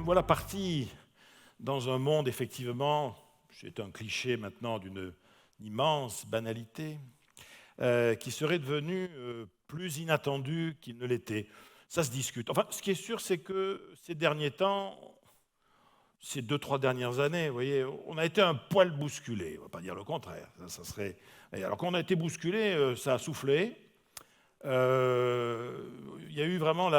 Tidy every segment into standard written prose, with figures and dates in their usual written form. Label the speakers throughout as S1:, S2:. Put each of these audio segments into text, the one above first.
S1: nous voilà partis dans un monde, effectivement, c'est un cliché maintenant d'une immense banalité, qui serait devenu plus inattendu qu'il ne l'était. Ça se discute. Enfin, ce qui est sûr, c'est que ces derniers temps, ces 2-3 dernières années, vous voyez, on a été un poil bousculé. On ne va pas dire le contraire. Ça serait... Alors quand on a été bousculé, ça a soufflé. Il y a eu vraiment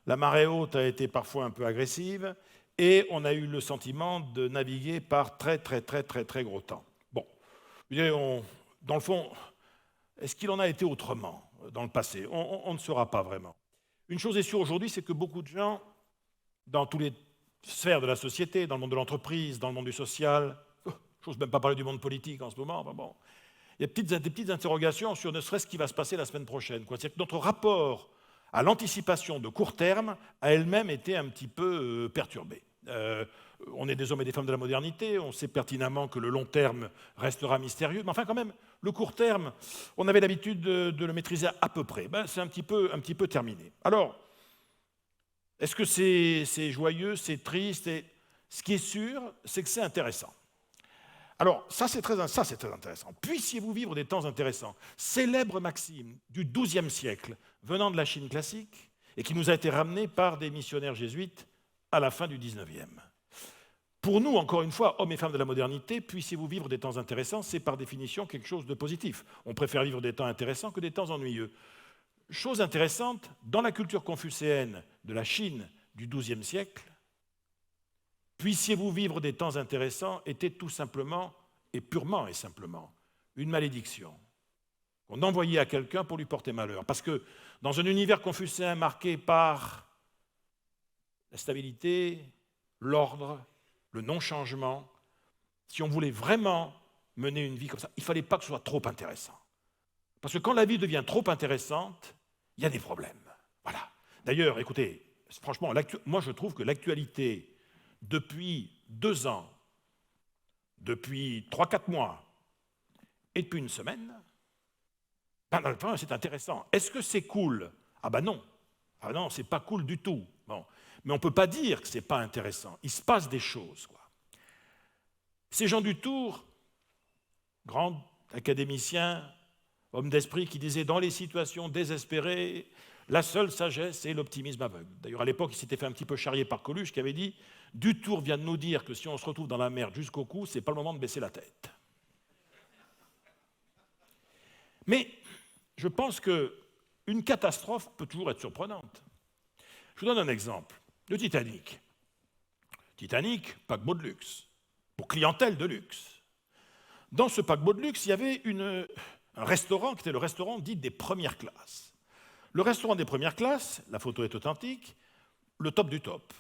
S1: la marée haute a été parfois un peu agressive et on a eu le sentiment de naviguer par très gros temps. Bon, dans le fond, est-ce qu'il en a été autrement dans le passé? On ne saura pas vraiment. Une chose est sûre aujourd'hui, c'est que beaucoup de gens, dans toutes les sphères de la société, dans le monde de l'entreprise, dans le monde du social, je n'ose même pas parler du monde politique en ce moment, enfin bon, il y a des petites interrogations sur ne serait-ce ce qui va se passer la semaine prochaine. C'est-à-dire que notre rapport à l'anticipation de court terme a elle-même été un petit peu perturbé. On est des hommes et des femmes de la modernité, on sait pertinemment que le long terme restera mystérieux, mais enfin quand même, le court terme, on avait l'habitude de le maîtriser à peu près. C'est un petit peu terminé. Alors, est-ce que c'est joyeux, c'est triste Ce qui est sûr, c'est que c'est intéressant. Alors, ça c'est très intéressant. Puissiez-vous vivre des temps intéressants. Célèbre maxime du XIIe siècle, venant de la Chine classique, et qui nous a été ramenée par des missionnaires jésuites à la fin du XIXe. Pour nous, encore une fois, hommes et femmes de la modernité, puissiez-vous vivre des temps intéressants, c'est par définition quelque chose de positif. On préfère vivre des temps intéressants que des temps ennuyeux. Chose intéressante, dans la culture confucéenne de la Chine du XIIe siècle, puissiez-vous vivre des temps intéressants était tout simplement et purement et simplement une malédiction qu'on envoyait à quelqu'un pour lui porter malheur. Parce que dans un univers confucéen marqué par la stabilité, l'ordre, le non-changement, si on voulait vraiment mener une vie comme ça, il ne fallait pas que ce soit trop intéressant. Parce que quand la vie devient trop intéressante, il y a des problèmes. Voilà. D'ailleurs, écoutez, franchement, moi je trouve que l'actualité depuis 2 ans, depuis 3-4 mois et depuis une semaine, dans le fond, c'est intéressant. Est-ce que c'est cool? Ah ben non. Ah non, c'est pas cool du tout. Bon. Mais on ne peut pas dire que ce n'est pas intéressant. Il se passe des choses, quoi. Ces Jean Dutour, grand académicien, homme d'esprit, qui disait « Dans les situations désespérées, la seule sagesse est l'optimisme aveugle ». D'ailleurs, à l'époque, il s'était fait un petit peu charrier par Coluche, qui avait dit « Dutour vient de nous dire que si on se retrouve dans la merde jusqu'au cou, ce n'est pas le moment de baisser la tête ». Mais je pense qu'une catastrophe peut toujours être surprenante. Je vous donne un exemple. Le Titanic. Titanic, paquebot de luxe, pour clientèle de luxe. Dans ce paquebot de luxe, il y avait un restaurant qui était le restaurant dit des premières classes. Le restaurant des premières classes, la photo est authentique, le top du top,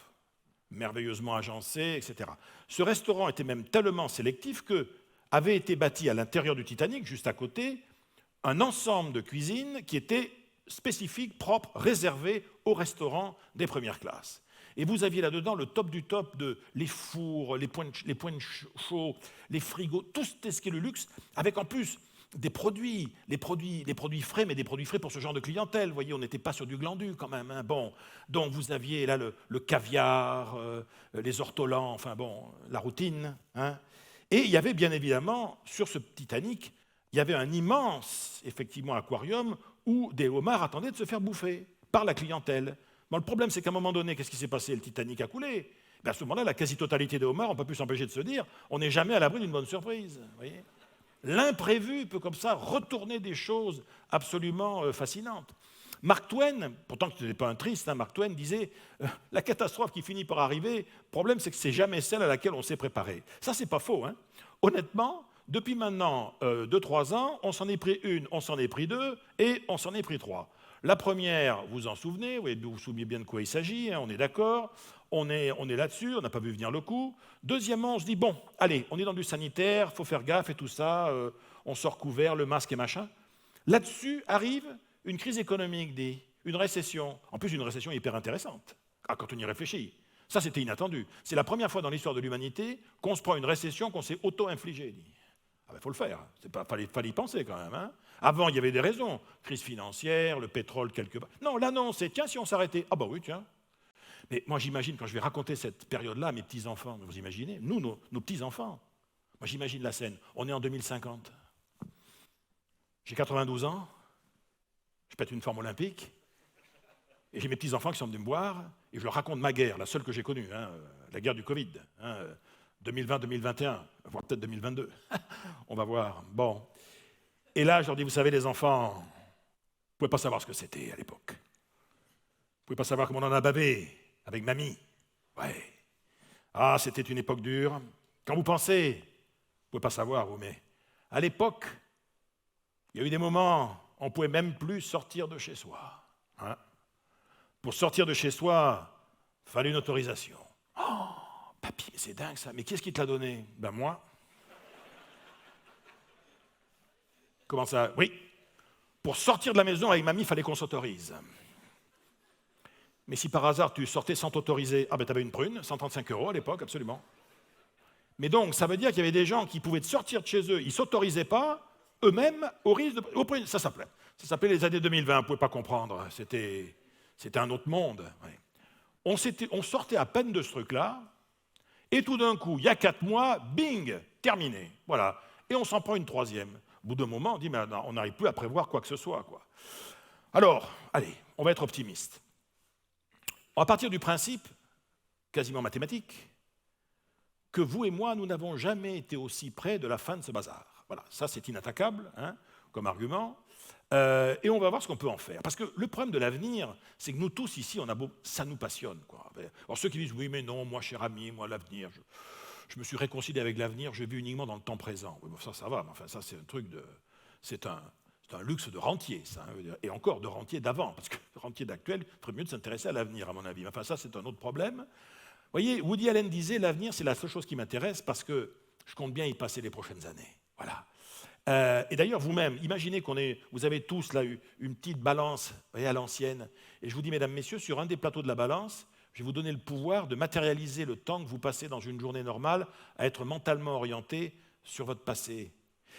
S1: merveilleusement agencé, etc. Ce restaurant était même tellement sélectif qu'avait été bâti à l'intérieur du Titanic, juste à côté, un ensemble de cuisines qui était spécifique, propre, réservé au restaurant des premières classes. Et vous aviez là-dedans le top du top de les fours, les points de chaud, les frigos, tout ce qui est le luxe, avec en plus des produits, les produits frais, mais des produits frais pour ce genre de clientèle. Vous voyez, on n'était pas sur du glandu quand même. Hein. Bon, donc vous aviez là le caviar, les ortolans, enfin bon, la routine. Hein. Et il y avait bien évidemment, sur ce Titanic, il y avait un immense, effectivement, aquarium où des homards attendaient de se faire bouffer par la clientèle. Bon, le problème, c'est qu'à un moment donné, qu'est-ce qui s'est passé? Le Titanic a coulé. À ce moment-là, la quasi-totalité des homards n'ont pas pu s'empêcher de se dire on n'est jamais à l'abri d'une bonne surprise. Vous voyez, l'imprévu peut comme ça retourner des choses absolument fascinantes. Mark Twain, pourtant ce n'était pas un triste, hein, Mark Twain disait la catastrophe qui finit par arriver, le problème c'est que c'est jamais celle à laquelle on s'est préparé. Ça, c'est pas faux. Hein. Honnêtement, depuis maintenant 2-3 ans, on s'en est pris une, on s'en est pris 2 et on s'en est pris 3. La première, vous en souvenez, vous vous souvenez bien de quoi il s'agit, hein, on est d'accord, on est là-dessus, on n'a pas vu venir le coup. Deuxièmement, on se dit, bon, allez, on est dans du sanitaire, il faut faire gaffe et tout ça, on sort couvert, le masque et machin. Là-dessus arrive une crise économique, une récession. En plus, une récession hyper intéressante, quand on y réfléchit. Ça, c'était inattendu. C'est la première fois dans l'histoire de l'humanité qu'on se prend une récession qu'on s'est auto-infligée. Ah ben, faut le faire, fallait y penser quand même. Hein. Avant, il y avait des raisons, crise financière, le pétrole quelque part. Non, là non, c'est tiens, si on s'arrêtait. Ah bah oui, tiens. Mais moi, j'imagine, quand je vais raconter cette période-là à mes petits-enfants, vous imaginez, nous, nos petits-enfants, moi, j'imagine la scène. On est en 2050. J'ai 92 ans, je pète une forme olympique, et j'ai mes petits-enfants qui sont venus me voir, et je leur raconte ma guerre, la seule que j'ai connue, la guerre du Covid, 2020-2021, voire peut-être 2022. On va voir. Bon. Et là, je leur dis, vous savez, les enfants, vous ne pouvez pas savoir ce que c'était à l'époque. Vous ne pouvez pas savoir comment on en a bavé avec mamie. Ouais. Ah, c'était une époque dure. Quand vous pensez, vous ne pouvez pas savoir, vous, mais à l'époque, il y a eu des moments où on ne pouvait même plus sortir de chez soi. Hein. Pour sortir de chez soi, il fallait une autorisation. Oh, papy, mais c'est dingue ça. Mais qu'est-ce qui te l'a donné? Ben moi. Comment ça? Oui. Pour sortir de la maison avec mamie, il fallait qu'on s'autorise. Mais si par hasard tu sortais sans t'autoriser, ah ben tu avais une prune, 135 € à l'époque, absolument. Mais donc, ça veut dire qu'il y avait des gens qui pouvaient sortir de chez eux, ils ne s'autorisaient pas, eux-mêmes, au risque de... Ça s'appelait les années 2020, vous ne pouvez pas comprendre, c'était un autre monde. Ouais. On sortait à peine de ce truc-là, et tout d'un coup, il y a 4 mois, bing, terminé. Voilà. Et on s'en prend une troisième. Au bout d'un moment, on dit, mais on n'arrive plus à prévoir quoi que ce soit, quoi. Alors, allez, on va être optimiste. On va partir du principe, quasiment mathématique, que vous et moi, nous n'avons jamais été aussi près de la fin de ce bazar. Voilà, ça c'est inattaquable comme argument. Et on va voir ce qu'on peut en faire. Parce que le problème de l'avenir, c'est que nous tous ici, ça nous passionne, quoi. Alors ceux qui disent, oui mais non, moi cher ami, moi l'avenir, je me suis réconcilié avec l'avenir, je vis uniquement dans le temps présent. Oui, bon, ça va, mais enfin ça c'est un truc de... C'est un luxe de rentier, ça, et encore de rentier d'avant, parce que le rentier d'actuel, il ferait mieux de s'intéresser à l'avenir, à mon avis. Enfin, ça, c'est un autre problème. Vous voyez, Woody Allen disait, l'avenir, c'est la seule chose qui m'intéresse, parce que je compte bien y passer les prochaines années. Voilà. Et d'ailleurs, vous-même, imaginez vous avez tous là une petite balance, vous voyez, à l'ancienne, et je vous dis, mesdames, messieurs, sur un des plateaux de la balance, je vais vous donner le pouvoir de matérialiser le temps que vous passez dans une journée normale à être mentalement orienté sur votre passé.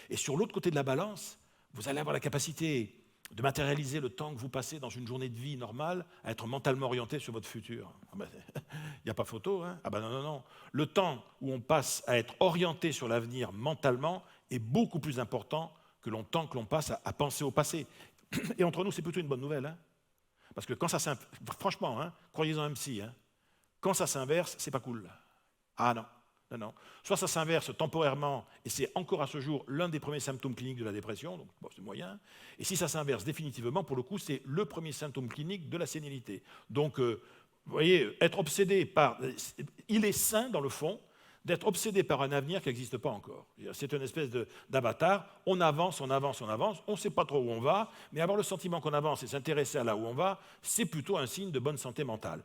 S1: Et sur l'autre côté de la balance, vous allez avoir la capacité de matérialiser le temps que vous passez dans une journée de vie normale à être mentalement orienté sur votre futur. Il n'y a pas photo, hein? Ah ben non. Le temps où on passe à être orienté sur l'avenir mentalement est beaucoup plus important que le temps que l'on passe à penser au passé. Et entre nous, c'est plutôt une bonne nouvelle. Hein? Parce que quand ça s'inverse, franchement, croyez-en un psy, quand ça s'inverse, c'est pas cool. Ah non. Non. Soit ça s'inverse temporairement, et c'est encore à ce jour l'un des premiers symptômes cliniques de la dépression, donc bon, c'est moyen. Et si ça s'inverse définitivement, pour le coup, c'est le premier symptôme clinique de la sénilité. Donc, vous voyez, être obsédé par... Il est sain, dans le fond, d'être obsédé par un avenir qui n'existe pas encore. C'est une espèce d'avatar. On avance, on ne sait pas trop où on va, mais avoir le sentiment qu'on avance et s'intéresser à là où on va, c'est plutôt un signe de bonne santé mentale.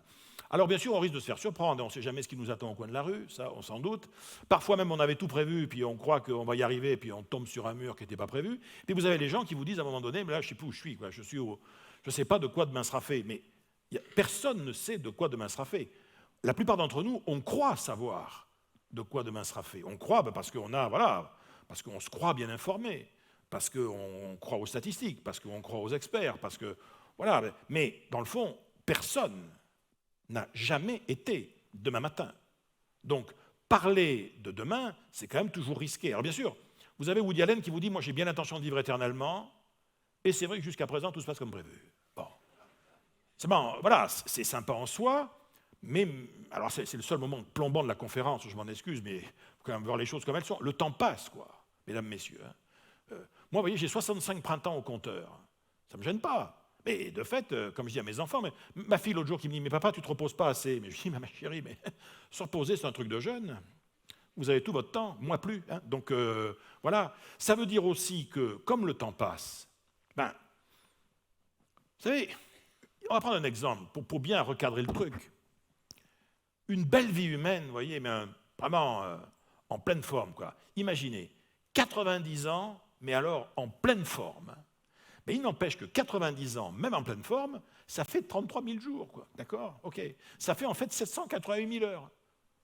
S1: Alors bien sûr, on risque de se faire surprendre, on ne sait jamais ce qui nous attend au coin de la rue, ça on s'en doute. Parfois même on avait tout prévu, puis on croit qu'on va y arriver, puis on tombe sur un mur qui n'était pas prévu. Puis vous avez les gens qui vous disent à un moment donné, mais là je ne sais plus où je suis, quoi. Je ne sais pas de quoi demain sera fait. Mais personne ne sait de quoi demain sera fait. La plupart d'entre nous, on croit savoir de quoi demain sera fait. On croit parce qu'on se croit bien informé, parce qu'on croit aux statistiques, parce qu'on croit aux experts, parce que voilà. Mais dans le fond, personne n'a jamais été demain matin. Donc, parler de demain, c'est quand même toujours risqué. Alors bien sûr, vous avez Woody Allen qui vous dit « Moi, j'ai bien l'intention de vivre éternellement, et c'est vrai que jusqu'à présent, tout se passe comme prévu. » Bon. C'est bon, voilà, c'est sympa en soi, mais alors c'est le seul moment plombant de la conférence, je m'en excuse, mais il faut quand même voir les choses comme elles sont. Le temps passe, quoi, mesdames, messieurs. Moi, vous voyez, j'ai 65 printemps au compteur. Ça ne me gêne pas. Mais de fait, comme je dis à mes enfants, ma fille l'autre jour qui me dit « Mais papa, tu ne te reposes pas assez. » Mais je dis « Ma chérie, mais se reposer, c'est un truc de jeune. Vous avez tout votre temps, moi plus. Hein. Donc voilà. Ça veut dire aussi que, comme le temps passe, vous savez, on va prendre un exemple pour bien recadrer le truc. Une belle vie humaine, vous voyez, mais vraiment en pleine forme, quoi. Imaginez, 90 ans, mais alors en pleine forme. Mais il n'empêche que 90 ans, même en pleine forme, ça fait 33 000 jours, quoi. D'accord? OK. Ça fait en fait 788 000 heures,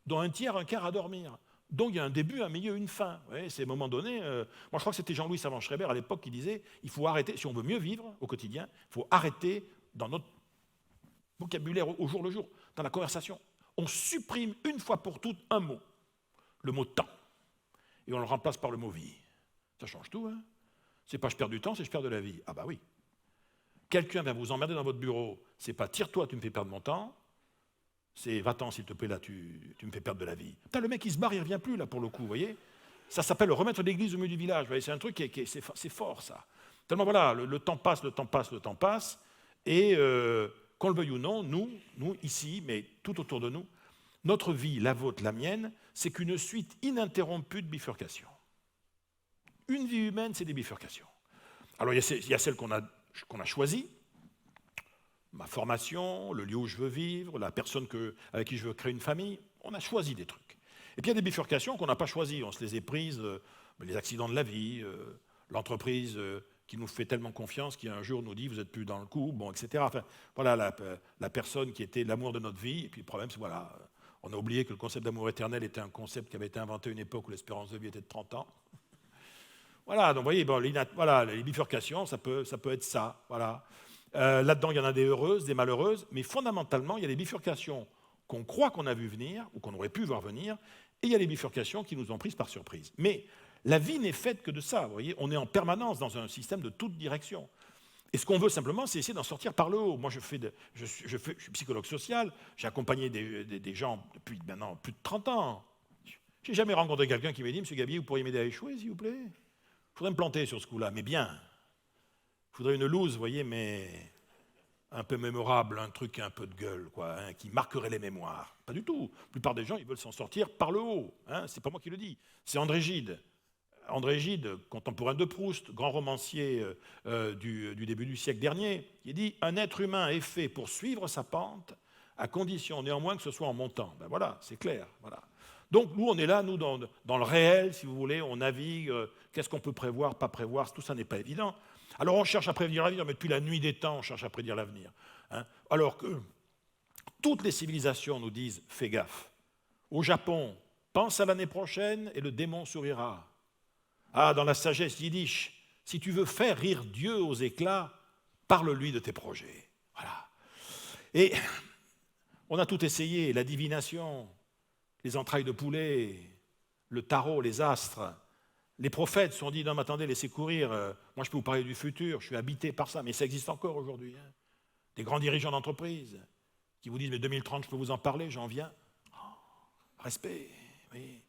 S1: dont un tiers, un quart à dormir. Donc il y a un début, un milieu, une fin. Ouais, c'est à un moment donné. Moi, je crois que c'était Jean-Louis Savant-Schreiber à l'époque qui disait il faut arrêter, si on veut mieux vivre au quotidien, il faut arrêter dans notre vocabulaire au jour le jour, dans la conversation. On supprime une fois pour toutes un mot, le mot temps, et on le remplace par le mot vie. Ça change tout, hein. C'est pas je perds du temps, c'est je perds de la vie. Ah bah oui. Quelqu'un vient vous emmerder dans votre bureau, c'est pas tire-toi, tu me fais perdre mon temps, c'est va-t'en s'il te plaît, là, tu me fais perdre de la vie. Putain, le mec il se barre, il revient plus là pour le coup, vous voyez. Ça s'appelle remettre l'église au milieu du village, vous voyez, c'est un truc c'est fort ça. Tellement voilà, le temps passe, le temps passe, le temps passe, et qu'on le veuille ou non, nous ici, mais tout autour de nous, notre vie, la vôtre, la mienne, c'est qu'une suite ininterrompue de bifurcations. Une vie humaine, c'est des bifurcations. Alors il y a celle qu'on a choisie, ma formation, le lieu où je veux vivre, la personne avec qui je veux créer une famille, on a choisi des trucs. Et puis il y a des bifurcations qu'on n'a pas choisies, on se les est prises, les accidents de la vie, l'entreprise qui nous fait tellement confiance qui un jour nous dit vous n'êtes plus dans le coup, bon, etc. Enfin, voilà la personne qui était l'amour de notre vie, et puis le problème c'est voilà, on a oublié que le concept d'amour éternel était un concept qui avait été inventé à une époque où l'espérance de vie était de 30 ans. Voilà, donc vous voyez, bon, les bifurcations, ça peut être ça. Voilà. Là-dedans, il y en a des heureuses, des malheureuses, mais fondamentalement, il y a des bifurcations qu'on croit qu'on a vu venir, ou qu'on aurait pu voir venir, et il y a les bifurcations qui nous ont prises par surprise. Mais la vie n'est faite que de ça, vous voyez, on est en permanence dans un système de toute direction. Et ce qu'on veut simplement, c'est essayer d'en sortir par le haut. Moi, je suis psychologue social, j'ai accompagné des gens depuis maintenant plus de 30 ans. Je n'ai jamais rencontré quelqu'un qui m'a dit « Monsieur Gabier, vous pourriez m'aider à échouer, s'il vous plaît ?» Je voudrais me planter sur ce coup-là, mais bien. Je voudrais une loose, vous voyez, mais un peu mémorable, un truc un peu de gueule, quoi, hein, qui marquerait les mémoires. Pas du tout. La plupart des gens, ils veulent s'en sortir par le haut. Hein, c'est pas moi qui le dis, c'est André Gide. André Gide, contemporain de Proust, grand romancier du début du siècle dernier, il dit « Un être humain est fait pour suivre sa pente, à condition néanmoins que ce soit en montant. » Ben voilà, c'est clair. Voilà. Donc nous, on est là, nous, dans le réel, si vous voulez, on navigue, qu'est-ce qu'on peut prévoir, pas prévoir, tout ça n'est pas évident. Alors on cherche à prévenir l'avenir, mais depuis la nuit des temps, on cherche à prédire l'avenir. Hein. Alors que toutes les civilisations nous disent « Fais gaffe. Au Japon, pense à l'année prochaine et le démon sourira. » Ah, dans la sagesse yiddish, si tu veux faire rire Dieu aux éclats, parle-lui de tes projets. Voilà. Et on a tout essayé, la divination, les entrailles de poulet, le tarot, les astres. Les prophètes se sont dit « Non, mais attendez, laissez courir. Moi, je peux vous parler du futur, je suis habité par ça. » Mais ça existe encore aujourd'hui. Hein. Des grands dirigeants d'entreprise qui vous disent « Mais 2030, je peux vous en parler, j'en viens. Oh, » Respect, oui.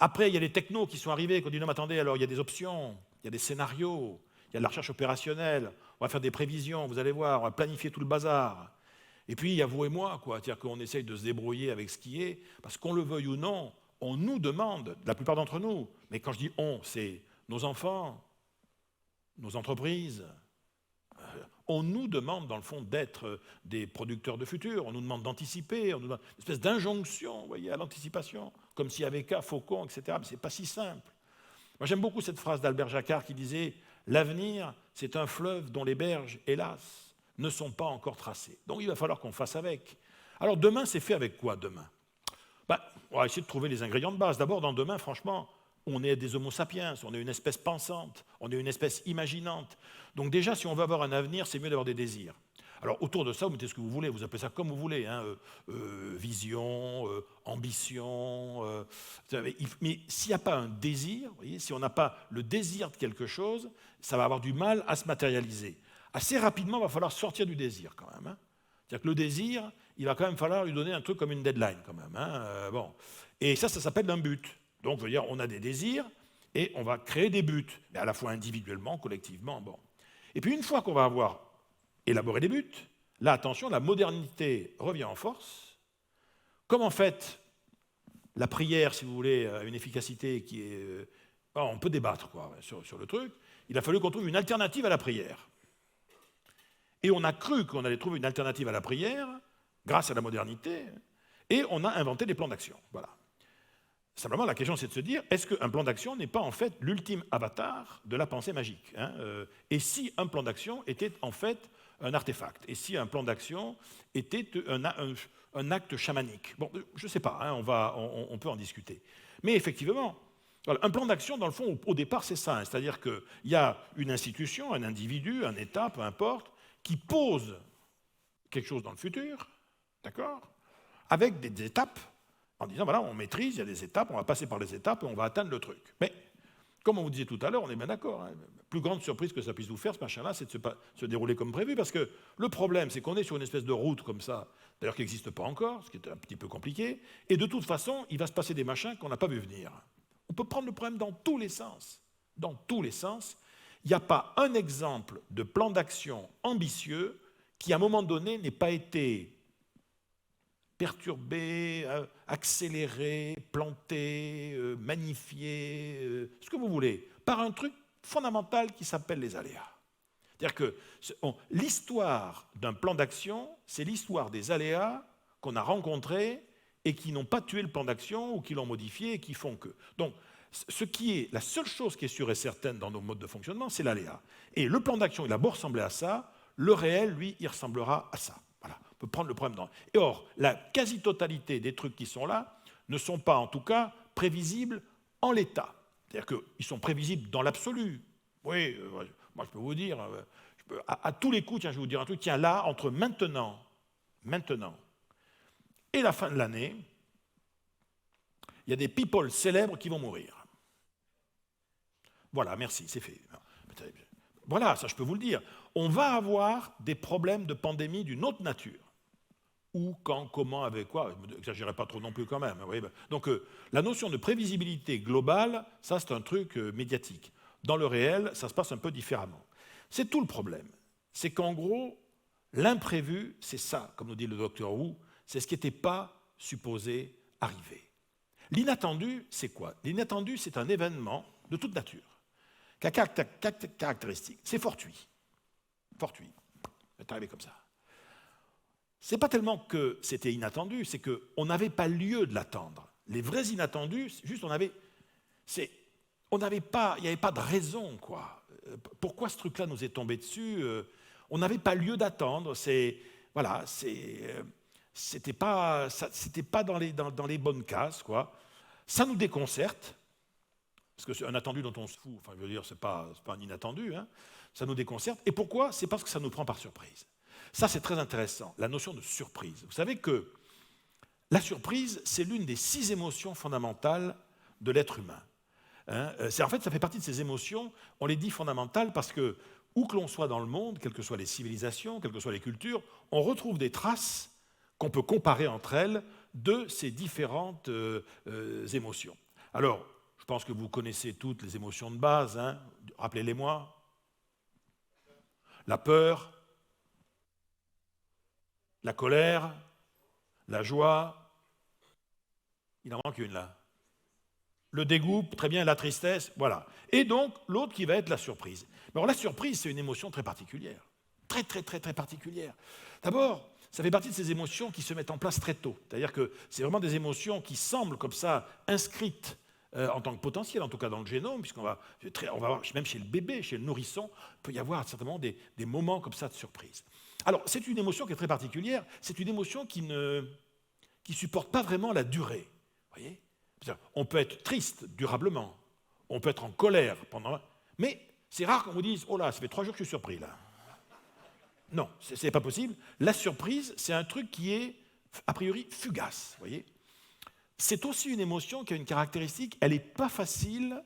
S1: Après, il y a les technos qui sont arrivés, qui ont dit « Non, mais attendez, alors il y a des options, il y a des scénarios, il y a de la recherche opérationnelle, on va faire des prévisions, vous allez voir, on va planifier tout le bazar. » Et puis, il y a vous et moi, quoi. C'est-à-dire qu'on essaye de se débrouiller avec ce qui est, parce qu'on le veuille ou non, on nous demande, la plupart d'entre nous, mais quand je dis « on », c'est nos enfants, nos entreprises, on nous demande, dans le fond, d'être des producteurs de futur, on nous demande d'anticiper, on nous demande une espèce d'injonction, vous voyez, à l'anticipation, comme s'il y avait cas, faucon, etc., mais ce n'est pas si simple. Moi, j'aime beaucoup cette phrase d'Albert Jacquard qui disait « L'avenir, c'est un fleuve dont les berges, hélas, ne sont pas encore tracées. » Donc il va falloir qu'on fasse avec. Alors demain, c'est fait avec quoi demain? On va essayer de trouver les ingrédients de base. D'abord, dans demain, franchement, on est des homo sapiens, on est une espèce pensante, on est une espèce imaginante. Donc déjà, si on veut avoir un avenir, c'est mieux d'avoir des désirs. Alors autour de ça, vous mettez ce que vous voulez, vous appelez ça comme vous voulez, hein, vision, ambition. Mais s'il n'y a pas un désir, vous voyez, si on n'a pas le désir de quelque chose, ça va avoir du mal à se matérialiser. Assez rapidement, il va falloir sortir du désir quand même. Hein. C'est-à-dire que le désir, il va quand même falloir lui donner un truc comme une deadline quand même. Hein. Bon. Et ça s'appelle un but. Donc, je veux dire, on a des désirs et on va créer des buts, mais à la fois individuellement, collectivement. Bon. Et puis, une fois qu'on va avoir élaboré des buts, là, attention, la modernité revient en force. Comme en fait, la prière, si vous voulez, a une efficacité qui est... on peut débattre quoi, sur le truc. Il a fallu qu'on trouve une alternative à la prière. Et on a cru qu'on allait trouver une alternative à la prière grâce à la modernité, et on a inventé des plans d'action. Voilà. Simplement, la question, c'est de se dire, est-ce qu'un plan d'action n'est pas en fait l'ultime avatar de la pensée magique, hein? Et si un plan d'action était en fait un artefact? Et si un plan d'action était un acte chamanique? Bon, je ne sais pas, hein, on peut en discuter. Mais effectivement, voilà, un plan d'action, dans le fond, au départ, c'est ça. Hein, c'est-à-dire qu'il y a une institution, un individu, un État, peu importe, qui pose quelque chose dans le futur, d'accord? Avec des étapes, en disant, voilà, on maîtrise, il y a des étapes, on va passer par les étapes et on va atteindre le truc. Mais, comme on vous disait tout à l'heure, on est bien d'accord, hein, la plus grande surprise que ça puisse vous faire, ce machin-là, c'est de se dérouler comme prévu, parce que le problème, c'est qu'on est sur une espèce de route comme ça, d'ailleurs qui n'existe pas encore, ce qui est un petit peu compliqué, et de toute façon, il va se passer des machins qu'on n'a pas vu venir. On peut prendre le problème dans tous les sens. Dans tous les sens. Il n'y a pas un exemple de plan d'action ambitieux qui, à un moment donné, n'ait pas été perturbé, accéléré, planté, magnifié, ce que vous voulez, par un truc fondamental qui s'appelle les aléas. C'est-à-dire que l'histoire d'un plan d'action, c'est l'histoire des aléas qu'on a rencontrés et qui n'ont pas tué le plan d'action ou qui l'ont modifié et qui font que. Donc, la seule chose qui est sûre et certaine dans nos modes de fonctionnement, c'est l'aléa. Et le plan d'action, il a beau ressembler à ça, le réel, lui, il ressemblera à ça. Voilà. On peut prendre le problème dans. Et or, la quasi-totalité des trucs qui sont là ne sont pas, en tout cas, prévisibles en l'état. C'est-à-dire qu'ils sont prévisibles dans l'absolu. Oui, moi je peux vous dire, à tous les coups, tiens, je vais vous dire un truc, tiens, là, entre maintenant et la fin de l'année, il y a des people célèbres qui vont mourir. Voilà, merci, c'est fait. Voilà, ça je peux vous le dire. On va avoir des problèmes de pandémie d'une autre nature. Où, quand, comment, avec quoi, je n'exagérerai pas trop non plus quand même. Oui, donc la notion de prévisibilité globale, ça c'est un truc médiatique. Dans le réel, ça se passe un peu différemment. C'est tout le problème. C'est qu'en gros, l'imprévu, c'est ça, comme nous dit le docteur Wu, c'est ce qui n'était pas supposé arriver. L'inattendu, c'est quoi? L'inattendu, c'est un événement de toute nature, qui a caractéristique. C'est fortuit. Fortuit. C'est arrivé comme ça. Ce n'est pas tellement que c'était inattendu, c'est qu'on n'avait pas lieu de l'attendre. Les vrais inattendus, juste il n'y avait pas de raison, quoi. Pourquoi ce truc-là nous est tombé dessus? On n'avait pas lieu d'attendre. C'était pas dans les bonnes cases, quoi. Ça nous déconcerte, parce que c'est un attendu dont on se fout. Enfin, je veux dire, c'est pas un inattendu. Hein. Ça nous déconcerte. Et pourquoi? C'est parce que ça nous prend par surprise. Ça, c'est très intéressant, la notion de surprise. Vous savez que la surprise, c'est l'une des 6 émotions fondamentales de l'être humain. Hein, en fait, ça fait partie de ces émotions, on les dit fondamentales parce que, où que l'on soit dans le monde, quelles que soient les civilisations, quelles que soient les cultures, on retrouve des traces qu'on peut comparer entre elles de ces différentes émotions. Alors, je pense que vous connaissez toutes les émotions de base, hein. Rappelez-les-moi. La peur, la colère, la joie, il en manque une là. Le dégoût, très bien, la tristesse, voilà. Et donc, l'autre qui va être la surprise. Alors la surprise, c'est une émotion très particulière. Très, très, très, très particulière. D'abord, ça fait partie de ces émotions qui se mettent en place très tôt. C'est-à-dire que c'est vraiment des émotions qui semblent comme ça inscrites en tant que potentiel, en tout cas dans le génome, puisqu'on va voir, même chez le bébé, chez le nourrisson, il peut y avoir certainement des moments comme ça de surprise. Alors, c'est une émotion qui est très particulière, c'est une émotion qui ne supporte pas vraiment la durée. Vous voyez ? On peut être triste durablement, on peut être en colère pendant... Mais c'est rare qu'on vous dise « Oh là, ça fait 3 jours que je suis surpris, là ». Non, ce n'est pas possible. La surprise, c'est un truc qui est, a priori, fugace. Vous voyez ? C'est aussi une émotion qui a une caractéristique, elle n'est pas facile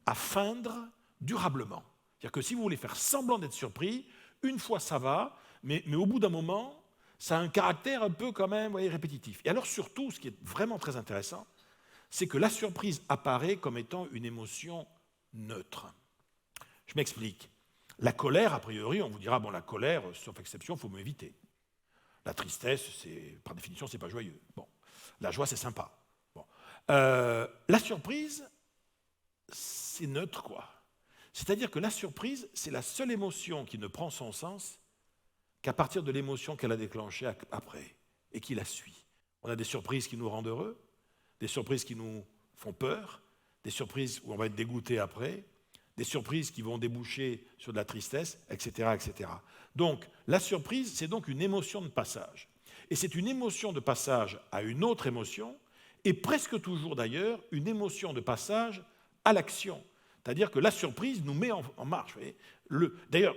S1: à feindre durablement. C'est-à-dire que si vous voulez faire semblant d'être surpris, une fois ça va, mais au bout d'un moment, ça a un caractère un peu quand même, vous voyez, répétitif. Et alors surtout, ce qui est vraiment très intéressant, c'est que la surprise apparaît comme étant une émotion neutre. Je m'explique. La colère, a priori, on vous dira, bon, la colère, sauf exception, il faut m'éviter. La tristesse, par définition, c'est pas joyeux. Bon. La joie, c'est sympa. Bon. La surprise, c'est neutre, quoi. C'est-à-dire que la surprise, c'est la seule émotion qui ne prend son sens qu'à partir de l'émotion qu'elle a déclenchée après et qui la suit. On a des surprises qui nous rendent heureux, des surprises qui nous font peur, des surprises où on va être dégoûté après, des surprises qui vont déboucher sur de la tristesse, etc., etc. Donc, la surprise, c'est donc une émotion de passage. Et c'est une émotion de passage à une autre émotion, et presque toujours d'ailleurs, une émotion de passage à l'action. C'est-à-dire que la surprise nous met en marche. D'ailleurs,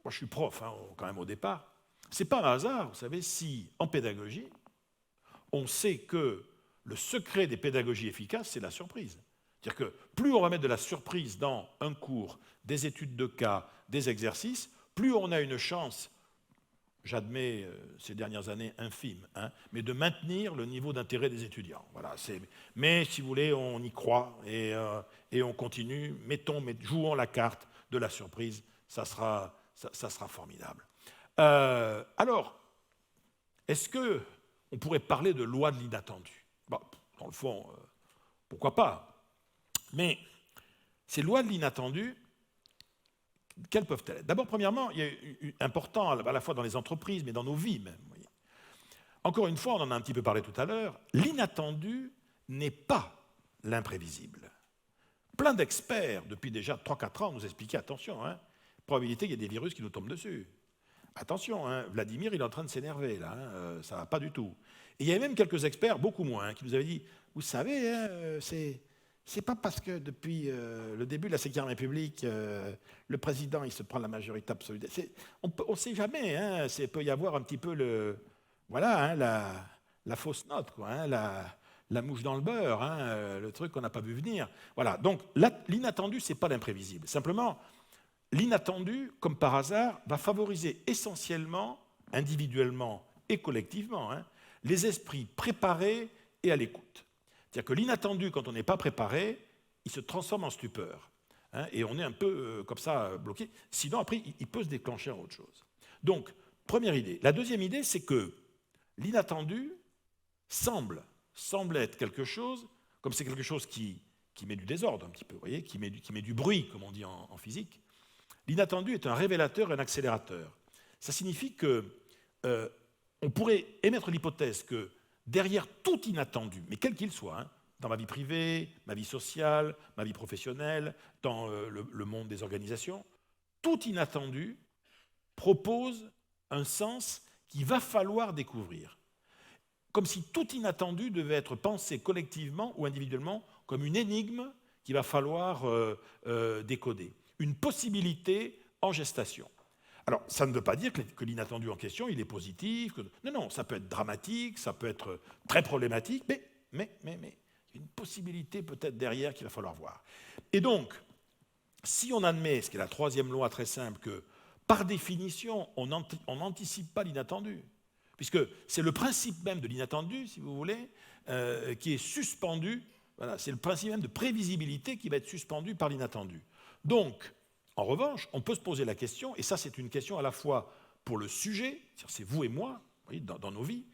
S1: moi je suis prof, hein, quand même au départ, c'est pas un hasard, vous savez, si en pédagogie, on sait que le secret des pédagogies efficaces, c'est la surprise. C'est-à-dire que plus on va mettre de la surprise dans un cours, des études de cas, des exercices, plus on a une chance, j'admets ces dernières années infime, mais de maintenir le niveau d'intérêt des étudiants. Voilà, mais si vous voulez, on y croit et on continue, jouons la carte de la surprise, ça sera formidable. Alors, est-ce qu'on pourrait parler de loi de l'inattendu? Bon, dans le fond, pourquoi pas? Mais ces lois de l'inattendu, quelles peuvent-elles être? D'abord, premièrement, il y a important à la fois dans les entreprises, mais dans nos vies même. Voyez. Encore une fois, on en a un petit peu parlé tout à l'heure, l'inattendu n'est pas l'imprévisible. Plein d'experts, depuis déjà 3-4 ans, nous expliquaient, attention, probabilité qu'il y ait des virus qui nous tombent dessus. Attention, Vladimir, il est en train de s'énerver, là, ça ne va pas du tout. Et il y avait même quelques experts, beaucoup moins, qui nous avaient dit, vous savez, c'est pas parce que depuis le début de la Ve République, le président il se prend la majorité absolue. On ne sait jamais, il peut y avoir un petit peu la fausse note, quoi, la mouche dans le beurre, le truc qu'on n'a pas vu venir. Voilà. Donc l'inattendu, ce n'est pas l'imprévisible. Simplement, l'inattendu, comme par hasard, va favoriser essentiellement, individuellement et collectivement, les esprits préparés et à l'écoute. C'est-à-dire que l'inattendu, quand on n'est pas préparé, il se transforme en stupeur. Et on est un peu comme ça bloqué. Sinon, après, il peut se déclencher en autre chose. Donc, première idée. La deuxième idée, c'est que l'inattendu semble être quelque chose, comme c'est quelque chose qui met du désordre un petit peu, vous voyez, qui met du bruit, comme on dit en physique. L'inattendu est un révélateur et un accélérateur. Ça signifie qu'on pourrait émettre l'hypothèse que derrière tout inattendu, mais quel qu'il soit, dans ma vie privée, ma vie sociale, ma vie professionnelle, dans le monde des organisations, tout inattendu propose un sens qu'il va falloir découvrir. Comme si tout inattendu devait être pensé collectivement ou individuellement comme une énigme qu'il va falloir décoder. Une possibilité en gestation. Alors, ça ne veut pas dire que l'inattendu en question, il est positif. Non, ça peut être dramatique, ça peut être très problématique, mais il y a une possibilité peut-être derrière qu'il va falloir voir. Et donc, si on admet, ce qui est la troisième loi très simple, que par définition, on n'anticipe pas l'inattendu, puisque c'est le principe même de l'inattendu, si vous voulez, qui est suspendu, voilà, c'est le principe même de prévisibilité qui va être suspendu par l'inattendu. Donc, en revanche, on peut se poser la question, et ça c'est une question à la fois pour le sujet, c'est vous et moi, vous voyez, dans nos vies,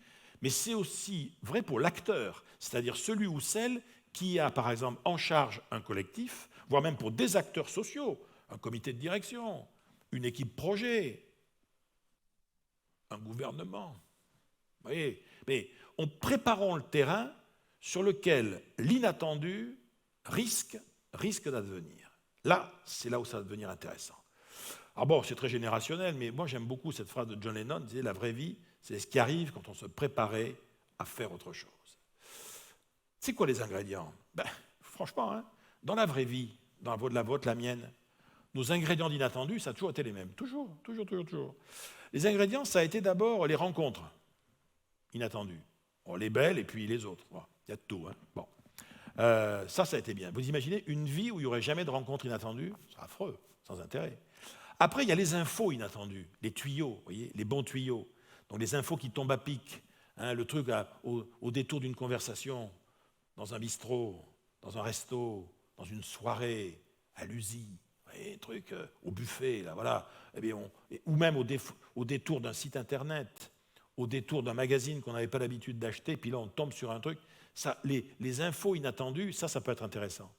S1: mais c'est aussi vrai pour l'acteur, c'est-à-dire celui ou celle qui a par exemple en charge un collectif, voire même pour des acteurs sociaux, un comité de direction, une équipe projet, un gouvernement. Vous voyez, mais préparons le terrain sur lequel l'inattendu risque d'advenir. Là, c'est là où ça va devenir intéressant. Alors bon, c'est très générationnel, mais moi j'aime beaucoup cette phrase de John Lennon, il disait « La vraie vie, c'est ce qui arrive quand on se préparait à faire autre chose ». C'est quoi les ingrédients? Franchement, dans la vraie vie, dans la vôtre, la mienne, nos ingrédients d'inattendu, ça a toujours été les mêmes. Toujours. Les ingrédients, ça a été d'abord les rencontres inattendues. Bon, les belles et puis les autres. Il y a de tout. Bon. Ça a été bien. Vous imaginez une vie où il n'y aurait jamais de rencontre inattendue? C'est affreux, sans intérêt. Après, il y a les infos inattendues, les tuyaux, vous voyez, les bons tuyaux. Donc les infos qui tombent à pic, le truc au détour d'une conversation, dans un bistrot, dans un resto, dans une soirée, à l'usine, truc au buffet, là, voilà. Ou même au détour d'un site internet, au détour d'un magazine qu'on n'avait pas l'habitude d'acheter, puis là on tombe sur un truc. Ça, les infos inattendues, ça peut être intéressant.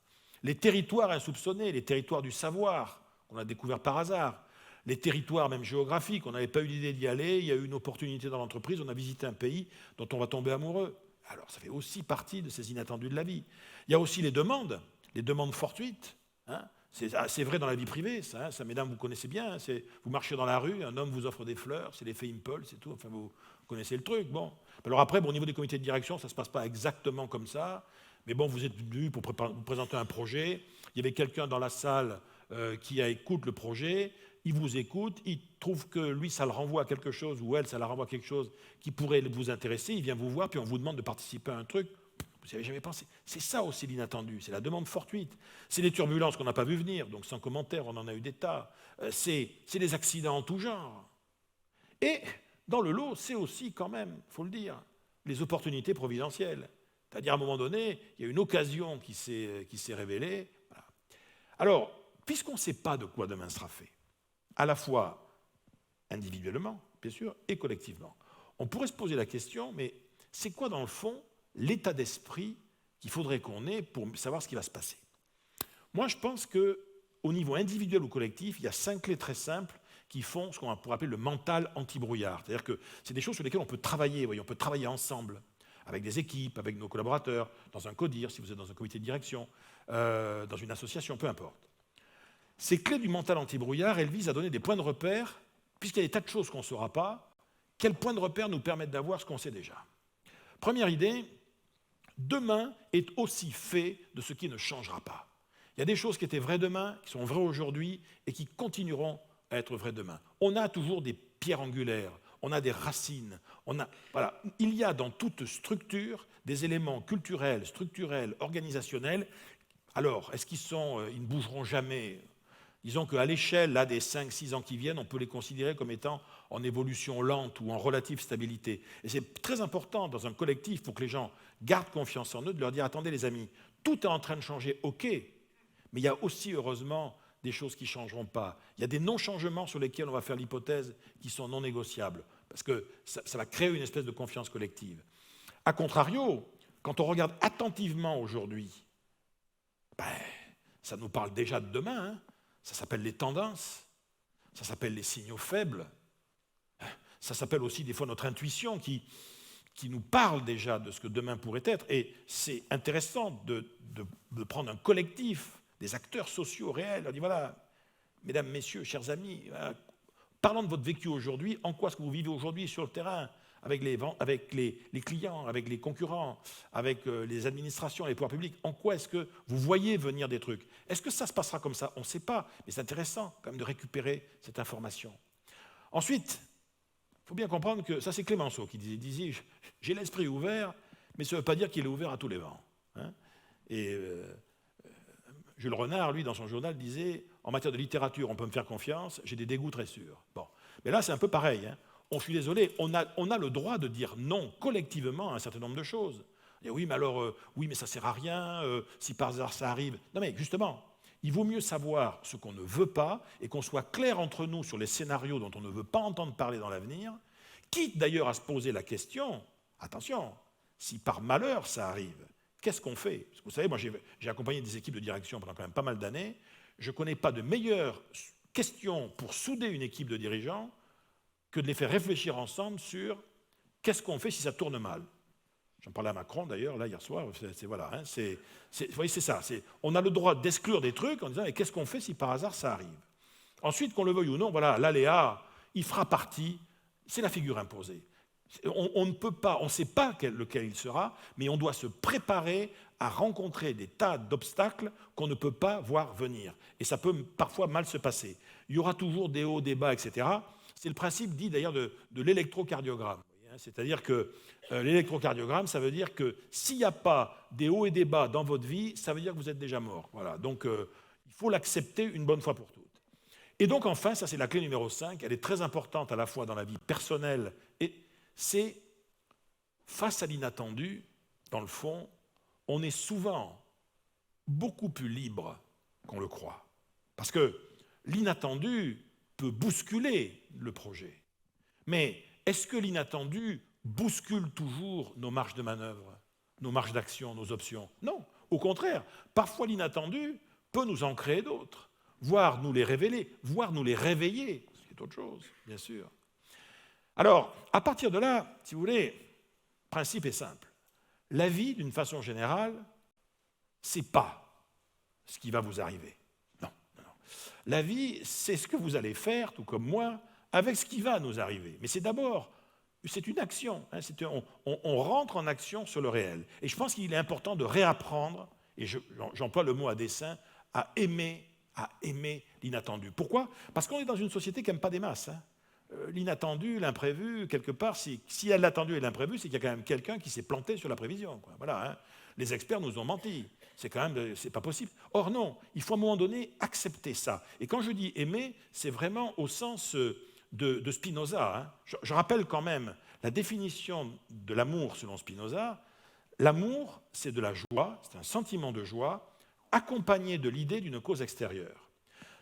S1: Les territoires insoupçonnés, les territoires du savoir qu'on a découvert par hasard, les territoires même géographiques, on n'avait pas eu l'idée d'y aller, il y a eu une opportunité dans l'entreprise, on a visité un pays dont on va tomber amoureux. Alors ça fait aussi partie de ces inattendus de la vie. Il y a aussi les demandes fortuites. C'est vrai dans la vie privée, ça mesdames, vous connaissez bien. Vous marchez dans la rue, un homme vous offre des fleurs, c'est l'effet impulse et tout, enfin vous connaissez le truc. Bon. Alors après, au niveau des comités de direction, ça ne se passe pas exactement comme ça, mais bon, vous êtes venu pour vous présenter un projet, il y avait quelqu'un dans la salle qui écoute le projet, il vous écoute, il trouve que lui, ça le renvoie à quelque chose, ou elle, ça la renvoie à quelque chose qui pourrait vous intéresser, il vient vous voir, puis on vous demande de participer à un truc, vous n'y avez jamais pensé. C'est ça aussi l'inattendu, c'est la demande fortuite. C'est les turbulences qu'on n'a pas vu venir, donc sans commentaire, on en a eu des tas. C'est des accidents en tout genre. Et dans le lot, c'est aussi quand même, il faut le dire, les opportunités providentielles. C'est-à-dire, à un moment donné, il y a une occasion qui s'est révélée. Voilà. Alors, puisqu'on ne sait pas de quoi demain sera fait, à la fois individuellement, bien sûr, et collectivement, on pourrait se poser la question, mais c'est quoi, dans le fond, l'état d'esprit qu'il faudrait qu'on ait pour savoir ce qui va se passer? Moi, je pense qu'au niveau individuel ou collectif, il y a 5 clés très simples qui font ce qu'on pourrait appeler le mental anti-brouillard. C'est-à-dire que c'est des choses sur lesquelles on peut travailler, on peut travailler ensemble, avec des équipes, avec nos collaborateurs, dans un CODIR, si vous êtes dans un comité de direction, dans une association, peu importe. Ces clés du mental anti-brouillard, elles visent à donner des points de repère, puisqu'il y a des tas de choses qu'on ne saura pas, quels points de repère nous permettent d'avoir ce qu'on sait déjà. Première idée, demain est aussi fait de ce qui ne changera pas. Il y a des choses qui étaient vraies demain, qui sont vraies aujourd'hui, et qui continueront à être vraies demain. On a toujours des pierres angulaires, on a des racines, voilà. Il y a dans toute structure des éléments culturels, structurels, organisationnels. Alors, est-ce qu'ils ils ne bougeront jamais? Disons qu'à l'échelle là, des 5-6 ans qui viennent, on peut les considérer comme étant en évolution lente ou en relative stabilité. Et c'est très important dans un collectif, pour que les gens gardent confiance en eux, de leur dire, attendez les amis, tout est en train de changer, ok, mais il y a aussi, heureusement, des choses qui ne changeront pas. Il y a des non-changements sur lesquels on va faire l'hypothèse qui sont non négociables, parce que ça va créer une espèce de confiance collective. A contrario, quand on regarde attentivement aujourd'hui, ça nous parle déjà de demain, hein. Ça s'appelle les tendances, ça s'appelle les signaux faibles, ça s'appelle aussi des fois notre intuition qui nous parle déjà de ce que demain pourrait être. Et c'est intéressant de prendre un collectif, des acteurs sociaux réels, on dit voilà, mesdames, messieurs, chers amis, parlons de votre vécu aujourd'hui, en quoi est-ce que vous vivez aujourd'hui sur le terrain, avec les clients, avec les concurrents, avec les administrations, les pouvoirs publics, en quoi est-ce que vous voyez venir des trucs? Est-ce que ça se passera comme ça? On ne sait pas, mais c'est intéressant quand même de récupérer cette information. Ensuite, il faut bien comprendre que, ça c'est Clémenceau qui disait j'ai l'esprit ouvert, mais ça ne veut pas dire qu'il est ouvert à tous les vents. Hein. Et Jules Renard, lui, dans son journal, disait en matière de littérature, on peut me faire confiance, j'ai des dégoûts très sûrs. Bon. Mais là, c'est un peu pareil. Hein. Je suis désolé, on a le droit de dire non collectivement à un certain nombre de choses. Et oui, mais alors, oui, mais ça ne sert à rien, si par hasard ça arrive. Non, mais justement, il vaut mieux savoir ce qu'on ne veut pas et qu'on soit clair entre nous sur les scénarios dont on ne veut pas entendre parler dans l'avenir, quitte d'ailleurs à se poser la question, attention, si par malheur ça arrive, qu'est-ce qu'on fait? Parce que vous savez, moi j'ai accompagné des équipes de direction pendant quand même pas mal d'années, je ne connais pas de meilleure question pour souder une équipe de dirigeants que de les faire réfléchir ensemble sur qu'est-ce qu'on fait si ça tourne mal. J'en parlais à Macron d'ailleurs, là hier soir, voilà, hein, vous voyez, c'est ça. On a le droit d'exclure des trucs en disant qu'est-ce qu'on fait si par hasard ça arrive. Ensuite, qu'on le veuille ou non, voilà, l'aléa, il fera partie, c'est la figure imposée. On ne peut pas, on ne sait pas lequel il sera, mais on doit se préparer à rencontrer des tas d'obstacles qu'on ne peut pas voir venir. Et ça peut parfois mal se passer. Il y aura toujours des hauts, des bas, etc. C'est le principe dit d'ailleurs de l'électrocardiogramme. C'est-à-dire que l'électrocardiogramme, ça veut dire que s'il n'y a pas des hauts et des bas dans votre vie, ça veut dire que vous êtes déjà mort. Voilà. Donc il faut l'accepter une bonne fois pour toutes. Et donc enfin, ça c'est la clé numéro 5, elle est très importante à la fois dans la vie personnelle, et c'est face à l'inattendu, dans le fond, on est souvent beaucoup plus libre qu'on le croit. Parce que l'inattendu peut bousculer le projet. Mais est-ce que l'inattendu bouscule toujours nos marges de manœuvre, nos marges d'action, nos options? Non, au contraire, parfois l'inattendu peut nous en créer d'autres, voire nous les révéler, voire nous les réveiller, c'est autre chose, bien sûr. Alors, à partir de là, si vous voulez, le principe est simple. La vie, d'une façon générale, c'est pas ce qui va vous arriver. Non. La vie, c'est ce que vous allez faire, tout comme moi, avec ce qui va nous arriver. Mais c'est d'abord, c'est une action. Hein, on rentre en action sur le réel. Et je pense qu'il est important de réapprendre, et j'emploie le mot à dessein, à aimer à aimer l'inattendu. Pourquoi? Parce qu'on est dans une société qui n'aime pas des masses. L'inattendu, l'imprévu, quelque part, s'il y a l'attendu et l'imprévu, c'est qu'il y a quand même quelqu'un qui s'est planté sur la prévision. Voilà, hein. Les experts nous ont menti. C'est pas possible. Or non, il faut à un moment donné accepter ça. Et quand je dis aimer, c'est vraiment au sens de Spinoza. Hein. Je rappelle quand même la définition de l'amour selon Spinoza. L'amour, c'est de la joie, c'est un sentiment de joie accompagné de l'idée d'une cause extérieure.